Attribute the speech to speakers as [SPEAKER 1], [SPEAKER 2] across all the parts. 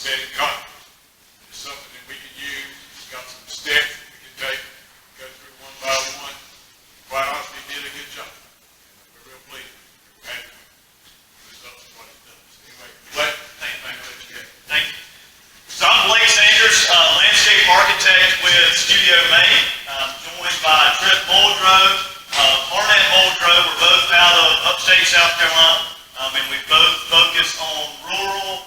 [SPEAKER 1] setting conference. It's something that we can use. It's got some steps we can take, go through one by one. Quite honestly, he did a good job. We're real pleased. We're happy with the results of what he's done. So anyway, Blake, thank you.
[SPEAKER 2] Thank you. So I'm Blake Sanders, landscape architect with Studio Maine, joined by Trip Muldrow, Arnett Muldrow. We're both out of upstate South Carolina, and we both focus on rural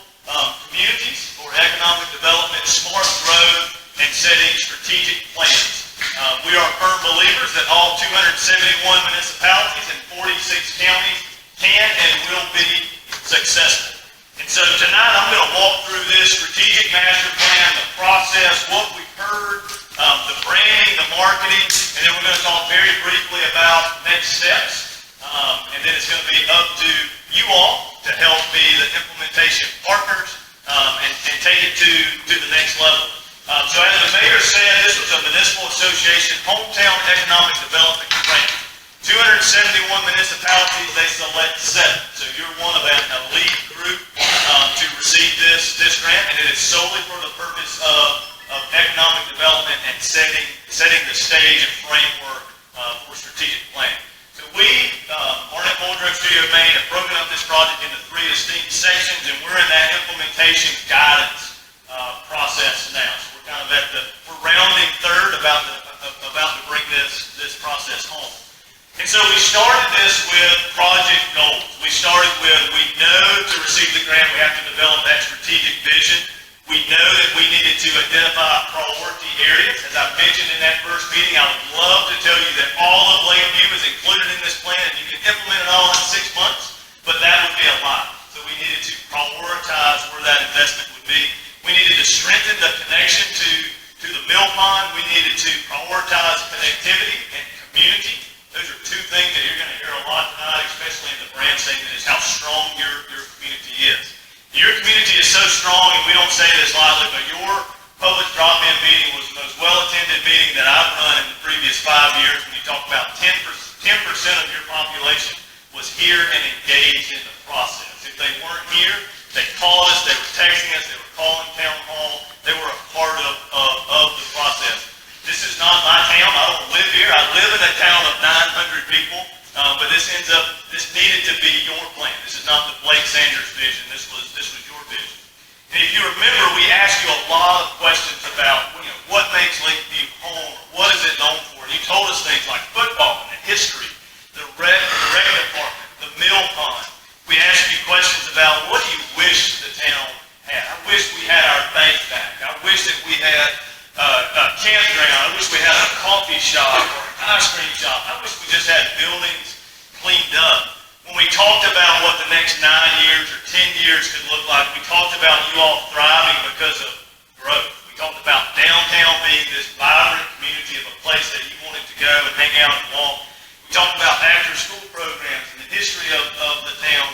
[SPEAKER 2] communities for economic development, smart growth, and setting strategic plans. We are firm believers that all 271 municipalities and 46 counties can and will be successful. And so tonight I'm going to walk through this strategic master plan, the process, what we've heard, the branding, the marketing, and then we're going to talk very briefly about next steps. And then it's going to be up to you all to help be the implementation partners and take it to the next level. So as the mayor said, this was a municipal association hometown economic development grant. 271 municipalities, they select 7. So you're one of an elite group to receive this grant, and it is solely for the purpose of economic development and setting the stage and framework for strategic planning. So we, Arnett Muldrow Studio Maine, have broken up this project into 3 distinct sections, and we're in that implementation guidance process now. So we're kind of we're rounding third about to bring this process home. And so we started this with project goals. We started with, we know to receive the grant we have to develop that strategic vision. We know that we needed to identify priority areas. As I mentioned in that first meeting, I would love to tell you that all of Lakeview is included in this plan and you can implement it all in 6 months, but that would be a lie. So we needed to prioritize where that investment would be. We needed to strengthen the connection to the mill pond. We needed to prioritize connectivity and community. Those are 2 things that you're going to hear a lot tonight, especially in the brand statement, is how strong your community is. Your community is so strong, and we don't say this lightly, but your public drop-in meeting was the most well-attended meeting that I've run in the previous 5 years. When you talk about 10% of your population was here and engaged in the process. If they weren't here, they called us, they were texting us, they were calling town hall, they were a part of the process. This is not my town. I don't live here. I live in a town of 900 people, but this needed to be your plan. This is not the Blake Sanders vision. This was your vision. And if you remember, we asked you a lot of questions about what makes Lakeview home, what is it known for. And you told us things like football and the history, the rec department, the mill pond. We asked you questions about what do you wish the town had. I wish we had our bank back. I wish that we had a campground. I wish we had a coffee shop or an ice cream shop. I wish we just had buildings cleaned up. When we talked about what the next 9 years or 10 years could look like, we talked about you all thriving because of growth. We talked about downtown being this vibrant community of a place that you wanted to go and hang out and walk. We talked about after-school programs and the history of the town.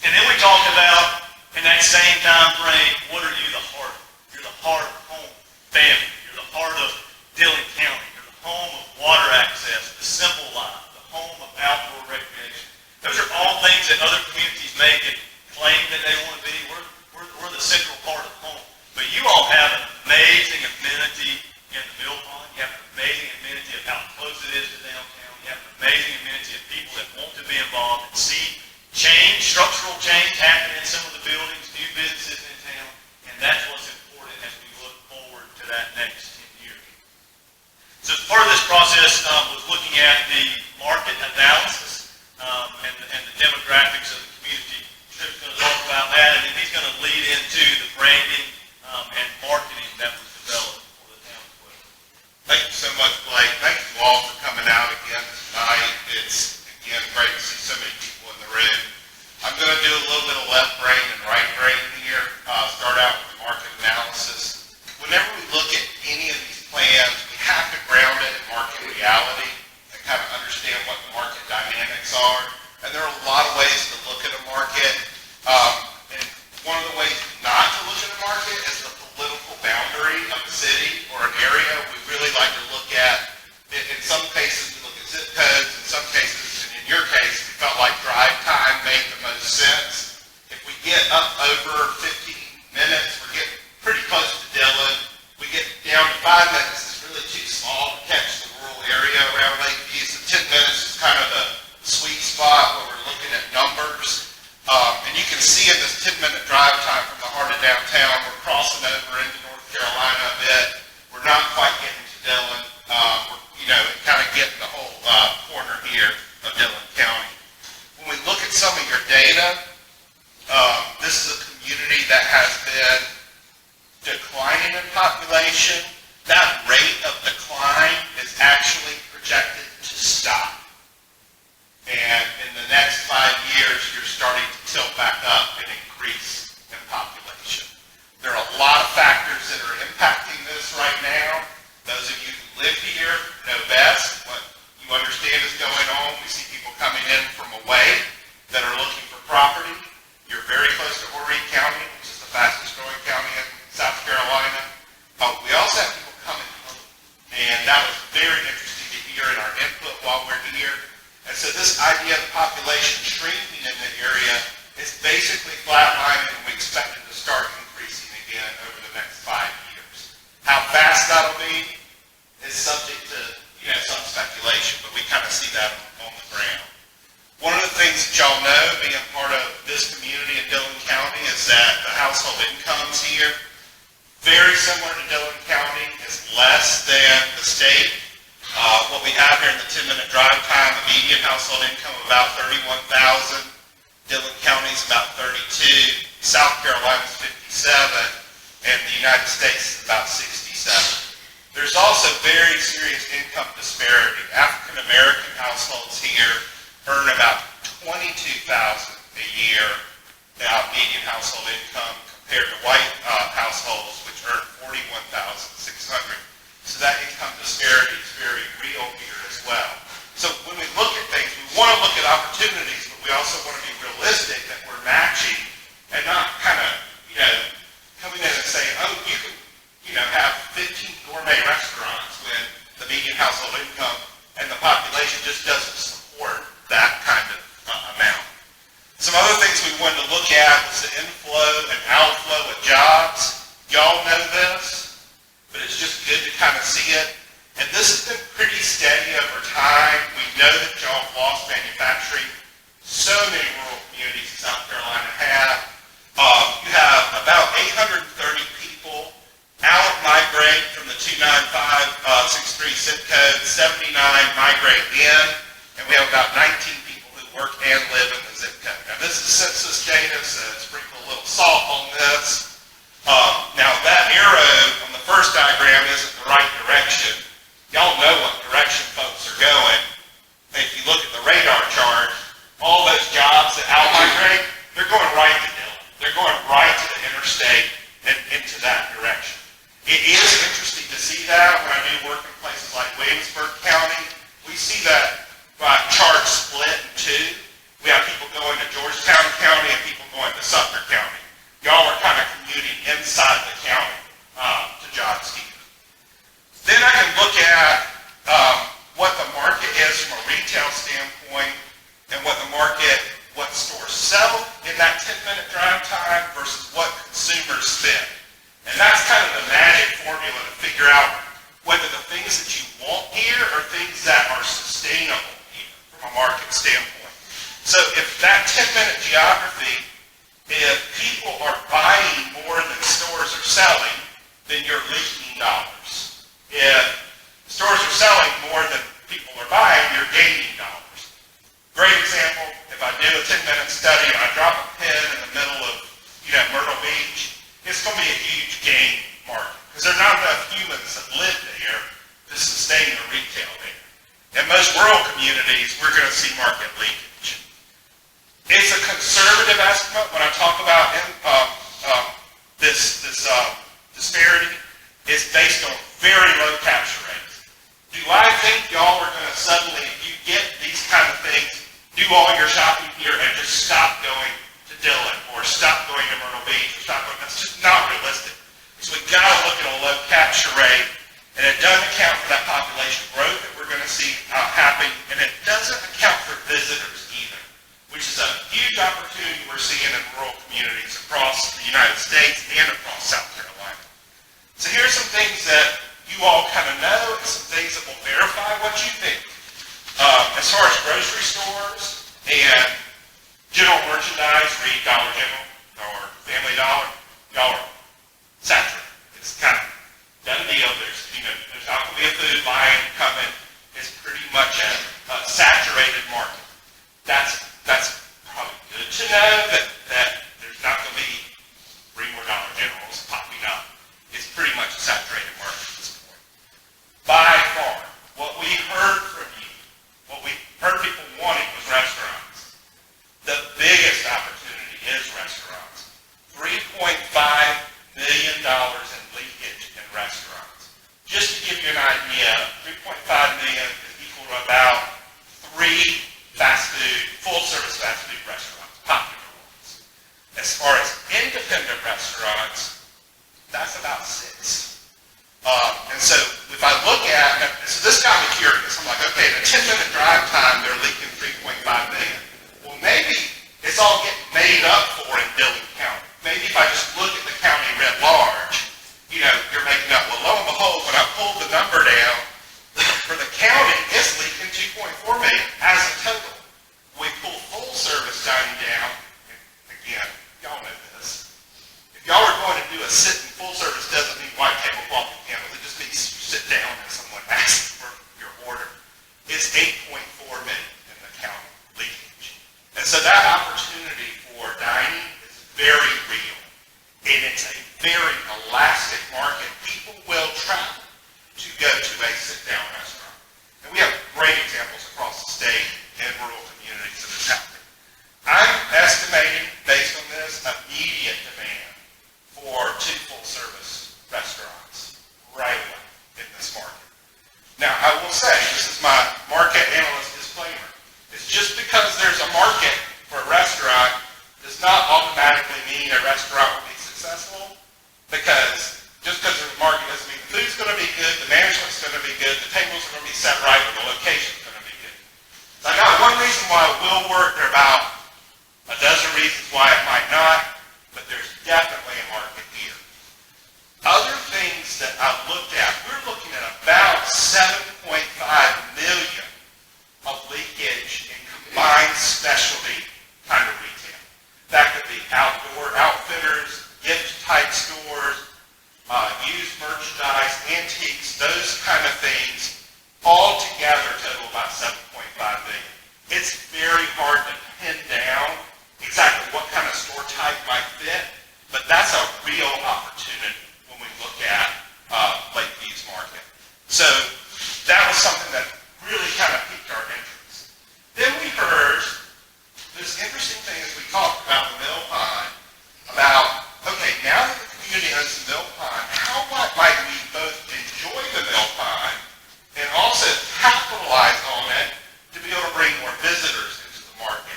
[SPEAKER 2] And then we talked about, in that same time frame, what are you the heart of? You're the heart of home, family. You're the heart of Dillon County. You're the home of water access, the simple life, the home of outdoor recreation. Those are all things that other communities make and claim that they want to be. We're the central part of home. But you all have an amazing amenity in the mill pond. You have an amazing amenity of how close it is to downtown. You have an amazing amenity of people that want to be involved and see change, structural change happening in some of the buildings, new businesses in town. And that's what's important as we look forward to that next 10 years. So part of this process was looking at the market analysis and the demographics of the community. Trip's going to talk about that, and then he's going to lead into the branding and marketing that was developed for the town as well.
[SPEAKER 3] Thank you so much, Blake. Thank you all for coming out again tonight. It's, again, great to see so many people in the room. I'm going to do a little bit of left brain and right brain here. Start out with the market analysis. Whenever we look at any of these plans, we have to ground it in market reality and kind of understand what the market dynamics are. And there are a lot of ways to look at a market. And one of the ways not to look at a market is the political boundary of a city or an area. We really like to look at, in some cases, we look at zip codes. In some cases, and in your case, we felt like drive time made the most sense. If we get up over 15 minutes, we're getting declining in population, that rate of decline is actually projected to stop. And in the next 5 years, you're starting to tilt back up and increase in population. There are a lot of factors that are impacting this right now. Those of you who live here know best what you understand is going on. We see people coming in from away that are looking for property. You're very close to Horry County, which is the fastest growing county in South Carolina. We also have people coming home. And that was very interesting to hear in our input while we're here. And so this idea of population shrinking in the area is basically flatlining, and we expect it to start increasing again over the next 5 years. How fast that'll be is subject to some speculation, but we kind of see that on the ground. One of the things that y'all know, being part of this community in Dillon County, is that the household incomes here, very similar to Dillon County, is less than the state. What we have here in the 10-minute drive time, a median household income of about $31,000. Dillon County is about 32. South Carolina is 57. And the United States is about 67. There's also very serious income disparity. African American households here earn about $22,000 a year median household income compared to white households, which earn $41,600. So that income disparity is very real here as well. So when we look at things, we want to look at opportunities, but we also want to be realistic that we're matching and not kind of, coming in and saying, oh, you can, have 15 gourmet restaurants when the median household income and the population just doesn't support that kind of amount. Some other things we wanted to look at was the inflow and outflow of jobs. Y'all know this, but it's just good to kind of see it. And this has been pretty steady over time. We know that y'all have lost manufacturing. So many rural communities in South Carolina have. You have about 830 people out migrate from the 29563 zip code, 79 migrate in, and we have about 19 people who work and live in the zip code. Now this is census data, so sprinkle a little salt on this. Now that arrow on the first diagram isn't the right direction. Y'all know what direction folks are going. If you look at the radar chart, all those jobs that out-migrate, they're going right to Dillon. They're going right to the interstate and into that direction. It is interesting to see that when I do work in places like Williamsburg County. We see that chart split in two. We have people going to Georgetown County and people going to Sumter County. Y'all are kind of commuting inside the county to jobs here. Then I can look at what the market is from a retail standpoint and what stores sell in that 10-minute drive time versus what consumers spend. And that's kind of the magic formula to figure out whether the things that you want here are things that are sustainable here from a market standpoint. So if that 10-minute geography, if people are buying more than stores are selling, then you're leaking dollars. If stores are selling more than people are buying, you're gaining dollars. Great example, if I do a 10-minute study and I drop a pin in the middle of Myrtle Beach, it's going to be a huge gain market because there are not enough humans that live there to sustain the retail there. In most rural communities, we're going to see market leakage. It's a conservative estimate when I talk about this disparity. It's based on very low capture rates. Do I think y'all are going to suddenly, if you get these kind of things, do all your shopping here and just stop going to Dillon or stop going to Myrtle Beach or stop going? That's just not realistic. So we've got to look at a low capture rate, and it doesn't account for that population growth that we're going to see happening, and it doesn't account for visitors either, which is a huge opportunity we're seeing in rural communities across the United States and across South Carolina. So here's some things that you all kind of know and some things that will verify what you think. As far as grocery stores and general merchandise, read Dollar General or Family Dollar, y'all are saturated. It's kind of done deal. There's not going to be a food line coming. It's pretty much a saturated market. That's probably good to know that there's not going to be 3 more Dollar Generals popping up. That's about 6. And so if I look at, so this got me curious. I'm like, okay, in a 10-minute drive time, they're leaking 3.5 million. Well, maybe it's all getting made up for in Dillon County. Maybe if I just look at the county writ large, you're making up. Well, lo and behold, when I pulled the number down, for the county, it's leaking 2.4 million as a total. We pull full service dining down, and again, y'all know this. If y'all are going to do a sit and full service, doesn't mean white tablecloth and candles. It just means you sit down and someone asks for your order. It's 8.4 million in the county leakage. And so that opportunity for dining is very real. And it's a very elastic market. People will travel to go to a sit-down restaurant. And we have great examples across the state and rural communities of this happening. I'm estimating, based on this, immediate demand for 2 full-service restaurants right away in this market. Now, I will say, this is my market analyst disclaimer. It's just because there's a market for a restaurant does not automatically mean a restaurant will be successful, because just because there's a market doesn't mean the food's going to be good, the management's going to be good, the tables are going to be set right, or the location's going to be good. So I got one reason why it will work. There are about a dozen reasons why it might not, but there's definitely a market here. Other things that I've looked at, we're looking at about 7.5 million of leakage in combined specialty kind of retail. That could be outdoor outfitters, gift-type stores, used merchandise, antiques, those kind of things, all together total about 7.5 million. It's very hard to pin down exactly what kind of store type might fit, but that's a real opportunity when we look at Lakeview's market. So that was something that really kind of piqued our interest. Then we heard this interesting thing as we talked about the mill pond, about, okay, now that the community owns the mill pond, how might we both enjoy the mill pond and also capitalize on it to be able to bring more visitors into the market?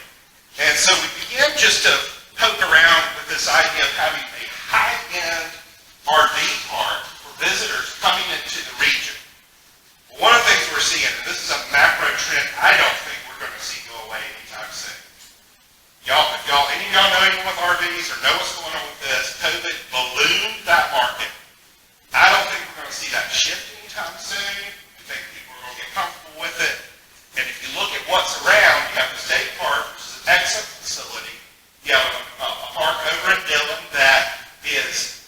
[SPEAKER 3] And so we began just to poke around with this idea of having a high-end RV park for visitors coming into the region. One of the things we're seeing, and this is a macro trend I don't think we're going to see go away anytime soon. Any of y'all know anyone with RVs or know what's going on with this? COVID ballooned that market. I don't think we're going to see that shift anytime soon. I think people are going to get comfortable with it. And if you look at what's around, you have the state park, which is an excellent facility. You have a park over in Dillon that is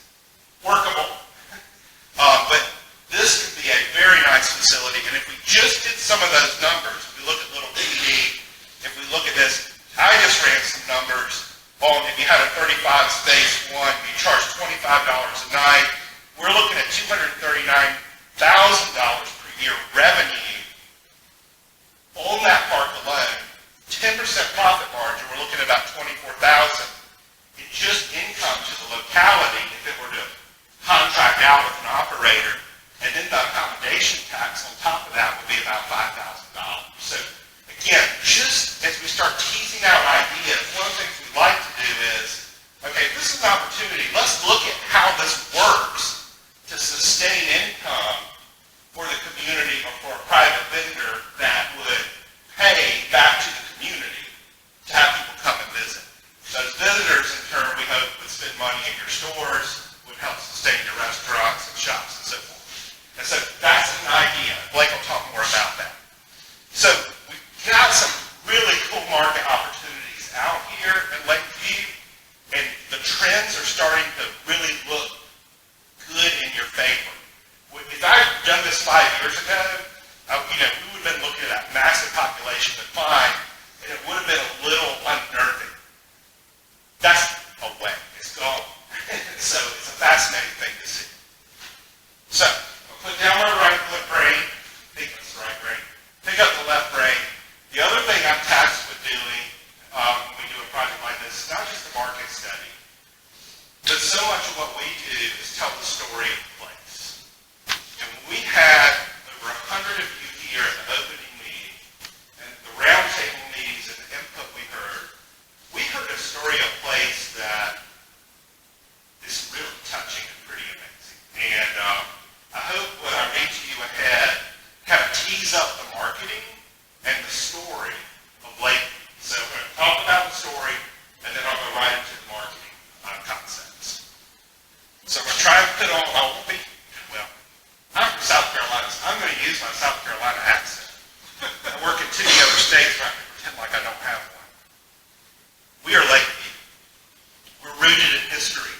[SPEAKER 3] workable. But this could be a very nice facility. And if we just did some of those numbers, if we look at Little PD, if we look at this, I just ran some numbers on if you had a 35 space one, you charge $25 a night. We're looking at $239,000 per year revenue on that park alone. 10% profit margin, we're looking at about $24,000. It's just income to the locality if it were to contract out with an operator. And then the accommodation tax on top of that would be about $5,000. So again, just as we start teasing out ideas, one of the things we like to do is, okay, this is an opportunity. Let's look at how this works to sustain income for the community or for a private vendor that would pay back to the community to have people come and visit. Those visitors, in turn, we hope would spend money in your stores, would help sustain your restaurants and shops and so forth. And so that's an idea. Blake will talk more about that. So we've got some really cool market opportunities out here in Lakeview, and the trends are starting to really look good in your favor. If I had done this 5 years ago, we would have been looking at that massive population decline, and it would have been a little unnerving. That's away. It's gone. So it's a fascinating thing to see. So I'll put down my right brain. I think that's the right brain. Pick up the left brain. The other thing I'm tasked with doing when we do a project like this is not just a market study, but so much of what we do is tell the story of the place. And when we had over 100 of you here at the opening meeting, and the roundtable meetings and the input we heard a story of a place that is really touching and pretty amazing. put on, I won't be, well, I'm from South Carolina, so I'm going to use my South Carolina accent. I work in 2 other states, but I can pretend like I don't have one. We are Lakeview. We're rooted in history.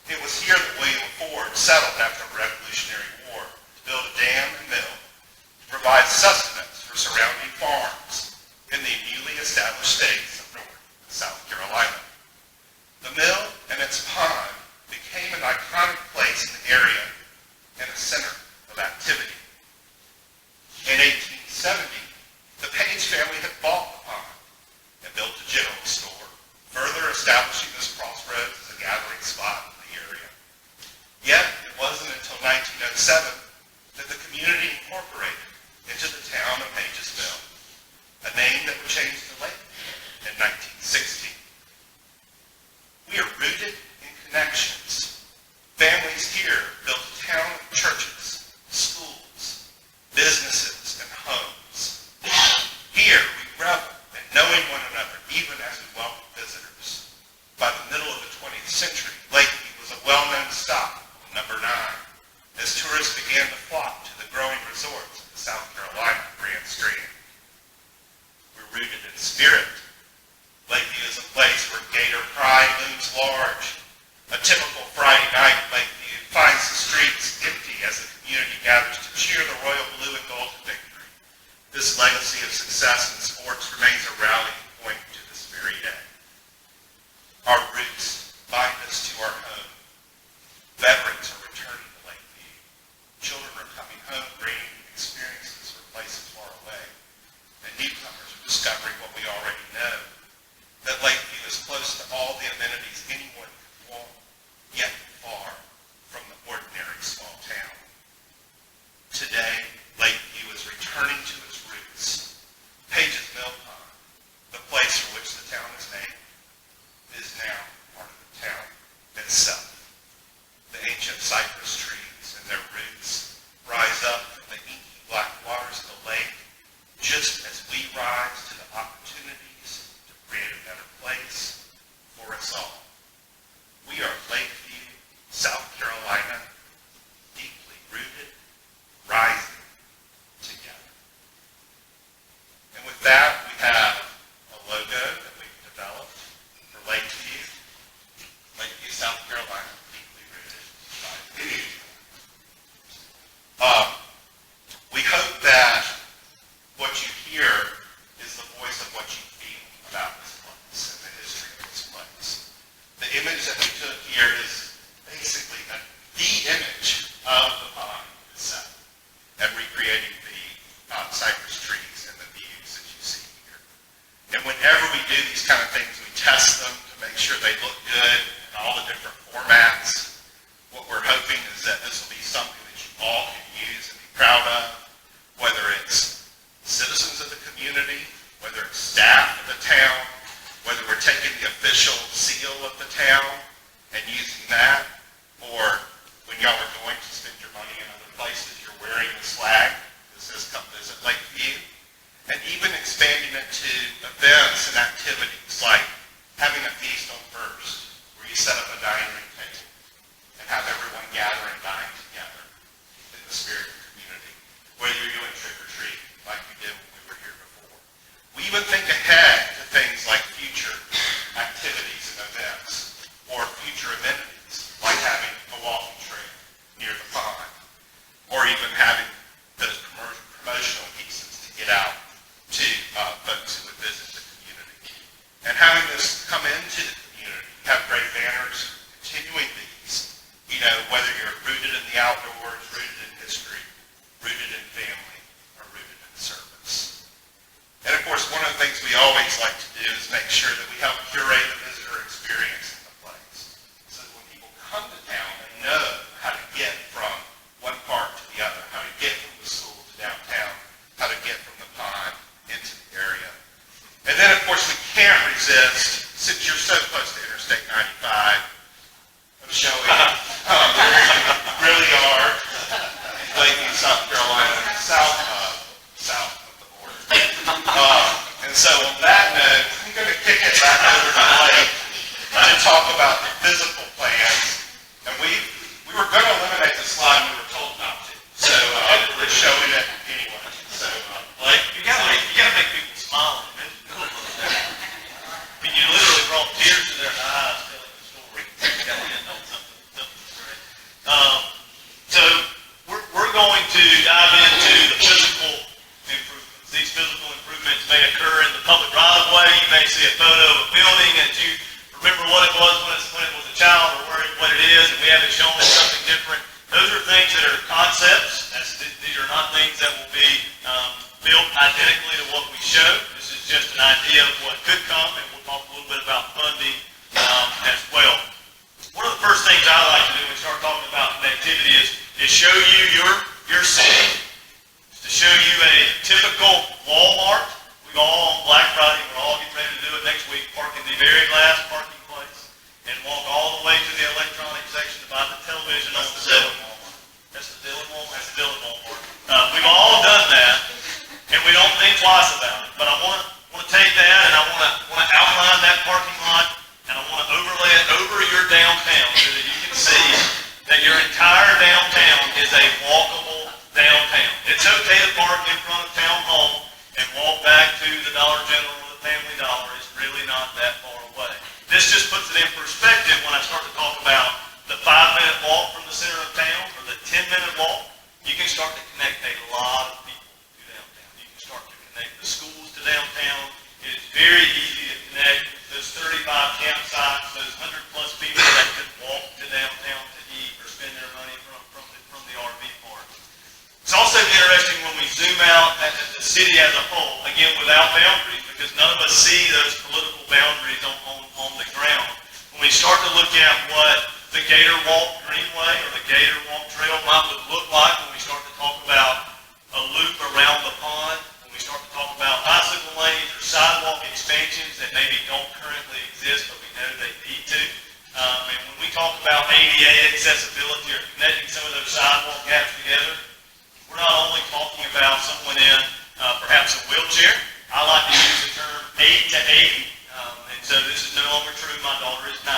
[SPEAKER 3] It was here that William Ford settled after the Revolutionary War to build a dam and mill to provide sustenance for surrounding farms in the newly established states of North and South Carolina. The mill and its pond became an iconic place in the area and a center of activity. In 1870, the Page family had bought the pond and built a general store, further establishing this crossroads as a gathering spot in the area. Yet, it wasn't until 1907 that the community incorporated into the town of Page's Mill, a name that would change to Lakeview in 1960. We are rooted in connections. Families here built a town of churches, schools, businesses, and homes. Here we revel in knowing one another even as we welcome visitors. By the middle of the 20th century, Lakeview was a well-known stop on number 9 as tourists began to flock to the growing resorts of the South Carolina Grand Strand. We're rooted in spirit. Lakeview is a place where Gator pride looms large. A typical Friday night in Lakeview finds the streets empty as the community gathers to cheer the royal blue and gold to victory. This legacy of success in sports remains a rallying point to this very day. Our roots bind us to our home. Veterans are returning to Lakeview. Children are coming home bringing experiences from places far away. And newcomers are discovering what we already know, that Lakeview is close to all the amenities anyone could want, yet far from the ordinary small town. Today, Lakeview is returning to its roots. Page's Mill Pond, the place for which the town is named, is now part of the town itself. The ancient cypress trees and their roots rise up from the inky black waters of the lake, just as we rise to the opportunities to create a better place for us all. We are Lakeview, South Carolina, deeply rooted, rising together. And with that, we have a logo that we've developed for Lakeview, Lakeview, South Carolina, deeply rooted, rising. We hope that what you hear is the voice of what you feel about this place and the history of this place. The image that we took here is basically the image of the pond itself and recreating the cypress trees and the views that you see here. And whenever we do these kind of things, we test them to make sure they look good in all the different formats. What we're hoping is that this will be something that you all can use and be proud of, whether it's citizens of the community, whether it's staff of the town, whether we're taking the official seal of the town and using that, or when y'all are going to spend your money in other places, you're wearing this flag that says "Come Visit Lakeview," and even expanding it to events and activities like having a feast on First, where you set up a dining room table and have everyone gather and dine together in the spirit of the community, whether you're doing trick-or-treat like we did when we were here before. We even think ahead to things like future activities and events, or future amenities, like having a walking trail near the pond, or even having those promotional pieces to get out to folks who would visit the community. And having this come into the community, have great banners, continuing these, whether you're rooted in the outdoors, rooted in history, rooted in family, or rooted in service. And of course, one of the things we always like to do is make sure that we help curate the visitor experience in the place. So that when people come to town, they know how to get from one part to the other, how to get from the school to downtown, how to get from the pond into the area. And then, of course, we can't resist, since you're so close to Interstate 95, of showing really are were going to eliminate the slide, and we were told not to. So we're showing it anyway. So
[SPEAKER 2] Like, you gotta make people smile. Man. I mean, you literally brought tears to their eyes telling the story. You gotta end on something great. So we're going to dive into the physical improvements. These physical improvements may occur in the public right-of-way. You may see a photo of a building and you remember what it was when it was a child, or what it is, and we have it shown as something different. Those are things that are concepts. These are not things that will be built identically to what we show. This is just an idea of what could come, and we'll talk a little bit about funding as well. One of the first things I like to do when we start talking about connectivity is show you your city, to show you a typical Walmart. We've all on Black Friday, we're all getting ready to do it next week, park in the very last parking place and walk all the way to the electronic section to buy the television on the Dillon Walmart. That's the Dillon Walmart. That's the Dillon Walmart. We've all done that, and we don't think twice about it. But I want to take that, and I want to outline that parking lot, and I want to overlay it over your downtown so that you can see that your entire downtown is a walkable downtown. It's okay to park in front of Town Hall and walk back to the Dollar General or the Family Dollar. It's really not that far away. This just puts it in perspective when I start to talk about the 5-minute walk from the center of town or the 10-minute walk. You can start to connect a lot of people to downtown. You can start to connect the schools to downtown. It is very easy to connect those 35 campsites, those 100+ people that could walk to downtown to eat or spend their money from the RV park. It's also interesting when we zoom out at the city as a whole, again without boundaries, because none of us see those political boundaries on the ground. When we start to look at what the Gator Walk Greenway or the Gator Walk Trail might look like when we start to talk about a loop around the pond, when we start to talk about bicycle lanes or sidewalk expansions that maybe don't currently exist, but we know they need to. And when we talk about ADA accessibility or connecting some of those sidewalk gaps together, we're not only talking about someone in perhaps a wheelchair. I like to use the term 8 to 80, and so this is no longer true. My daughter is 9.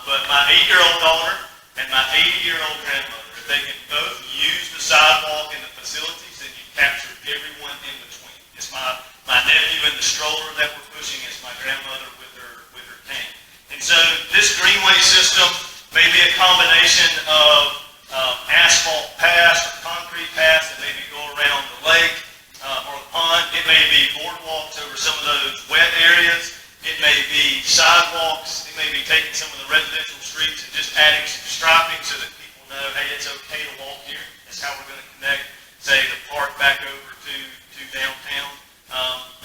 [SPEAKER 2] But my 8-year-old daughter and my 80-year-old grandmother, if they can both use the sidewalk and the facilities, then you've captured everyone in between. It's my nephew in the stroller that we're pushing. It's my grandmother with her cane. And so this greenway system may be a combination of asphalt paths or concrete paths that maybe go around the lake or the pond. It may be boardwalks over some of those wet areas. It may be sidewalks. It may be taking some of the residential streets and just adding some striping so that people know, hey, it's okay to walk here. That's how we're going to connect, say, the park back over to downtown.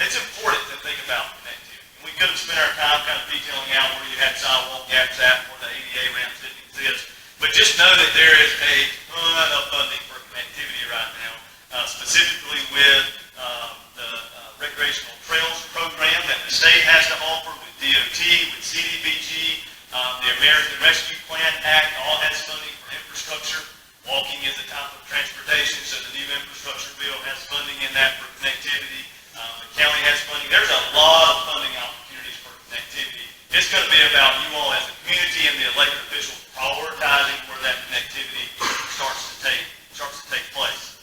[SPEAKER 2] It's important to think about connectivity. We could have spent our time kind of detailing out where you had sidewalk gaps at, where the ADA ramps didn't exist. But just know that there is a ton of funding for connectivity right now, specifically with the recreational trails program that the state has to offer with DOT, with CDBG, the American Rescue Plan Act all has funding for infrastructure. Walking is a type of transportation, so the new infrastructure bill has funding in that for connectivity. The county has funding. There's a lot of funding opportunities for connectivity. It's going to be about you all as a community and the elected officials prioritizing where that connectivity starts to take place.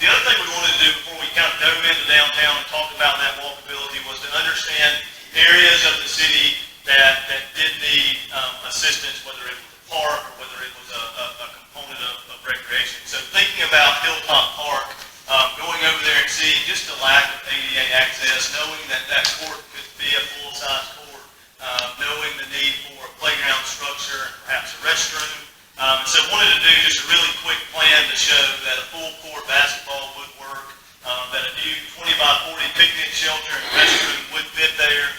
[SPEAKER 2] The other thing we wanted to do before we kind of dove into downtown and talked about that walkability was to understand areas of the city that did need assistance, whether it was a park or whether it was a component of recreation. So thinking about Hilltop Park, going over there and seeing just the lack of ADA access, knowing that court could be a full-size court, knowing the need for a playground structure and perhaps a restroom. So wanted to do just a really quick plan to show that a full court basketball would work, that a new 20 by 40 picnic shelter and restroom would fit there,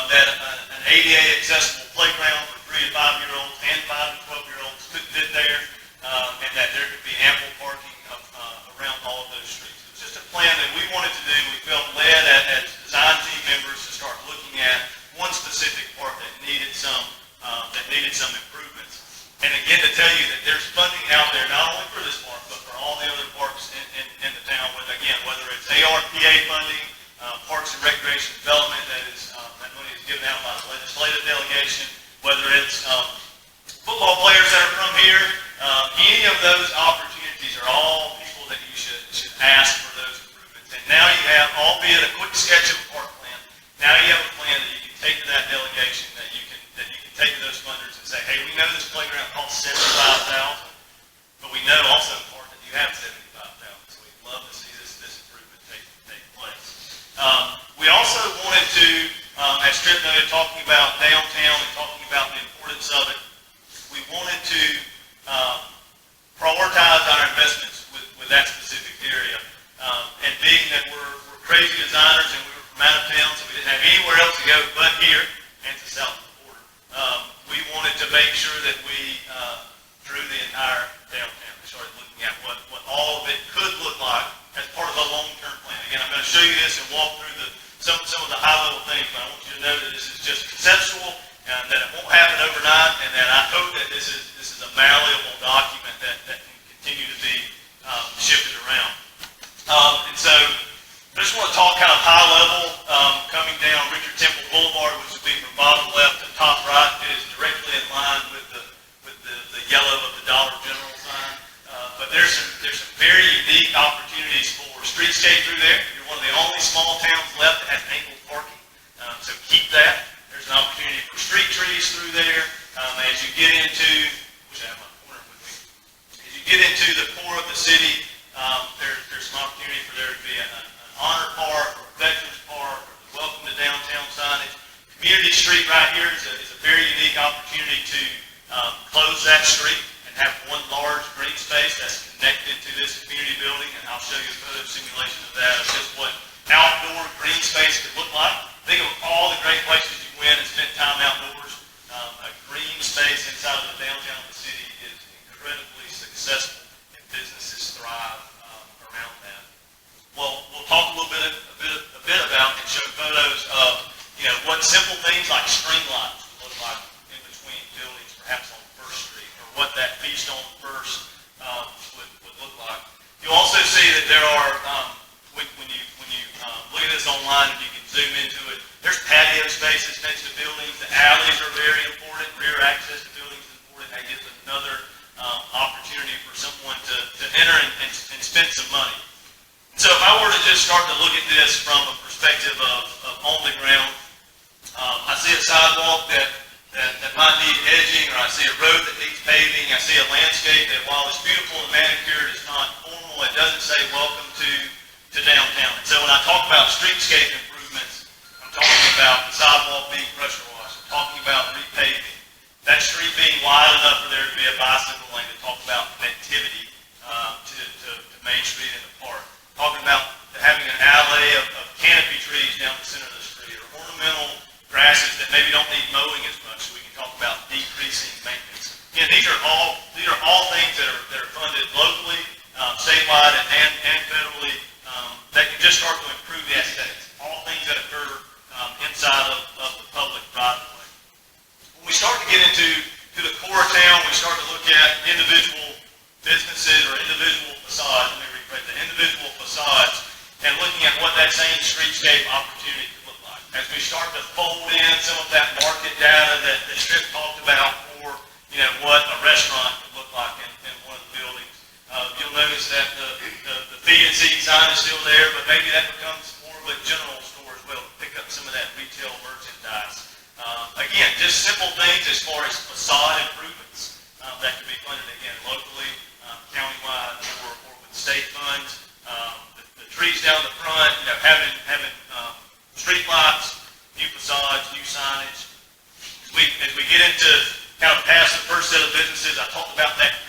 [SPEAKER 2] that an ADA accessible playground for 3 to 5-year-olds and 5 to 12-year-olds could fit there, and that there could be ample parking around all of those streets. It was just a plan that we wanted to do. We felt led as design team members to start looking at one specific park that needed some improvements. And again, to tell you that there's funding out there not only for this park, but for all the other parks in the town. Whether it's ARPA funding, Parks and Recreation Development that money is given out by the legislative delegation, whether it's football players that are from here. Any of those opportunities are all people that you should ask for those improvements. And now you have, albeit a quick sketch of a park plan, now you have a plan that you can take to that delegation, that you can take to those funders and say, hey, we know this playground costs $75,000, but we know also in part that you have $75,000. So we'd love to see this improvement take place. We also wanted to, as Trip noted, talking about downtown and talking about the importance of it, we wanted to prioritize our investments with that specific area. And being that we're crazy designers and we were from out of town, so we didn't have anywhere else to go but here and to south of the border. We wanted to make sure that we drew the entire downtown. We started looking at what all of it could look like as part of a long-term plan. Again, I'm going to show you this and walk through some of the high-level things, but I want you to know that this is just conceptual and that it won't happen overnight, and that I hope that this is a malleable document that can continue to be shifted around. And so I just want to talk kind of high level, coming down Richard Temple Boulevard, which would be from bottom left to top right. It is directly in line with the yellow of the Dollar General sign. But there's some very unique opportunities for streetscape through there. You're one of the only small towns left that has angled parking. So keep that. There's an opportunity for street trees through there. As you get into, wish I had my pointer with me. As you get into the core of the city, there's some opportunity for there to be an honor park or a veterans park or the welcome to downtown signage. Community Street right here is a very unique opportunity to close that street and have one large green space that's connected to this community building, and I'll show you a photo simulation of that, of just what outdoor green space could look like. Think of all the great places you went and spent time outdoors. A green space inside of the downtown of the city is incredibly successful, and businesses thrive around that. Well, we'll talk a bit about and show photos of what simple things like string lights would look like in between buildings, perhaps on First Street, or what that feast on First would look like. You'll also see that there are when you look at this online, and you can zoom into it, there's patio spaces next to buildings. The alleys are very important. Rear access to buildings is important. That gives another opportunity for someone to enter and spend some money. And so if I were to just start to look at this from a perspective of on the ground, I see a sidewalk that might need edging, or I see a road that needs paving. I see a landscape that, while it's beautiful and manicured, is not formal. It doesn't say welcome to downtown. And so when I talk about streetscape improvements, I'm talking about the sidewalk being pressure washed. I'm talking about repaving. That street being wide enough for there to be a bicycle lane, to talk about connectivity to Main Street and the park. Talking about having an alley of canopy trees down the center of the street, or ornamental grasses that maybe don't need mowing as much, so we can talk about decreasing maintenance. Again, these are all things that are funded locally, statewide, and federally, that can just start to improve the aesthetics. All things that occur inside of the public right-of-way. When we start to get into the core of town, we start to look at individual businesses or individual facades. Let me rephrase that. Individual facades, and looking at what that same streetscape opportunity could look like. As we start to fold in some of that market data that Trip talked about for what a restaurant could look like in one of the buildings, you'll notice that the feed and seed sign is still there, but maybe that becomes more of a general store as well, to pick up some of that retail merchandise. Again, just simple things as far as facade improvements that can be funded, again, locally, countywide, or with state funds. The trees down the front, having street lights, new facades, new signage. As we get into kind of past the first set of businesses, I talked about that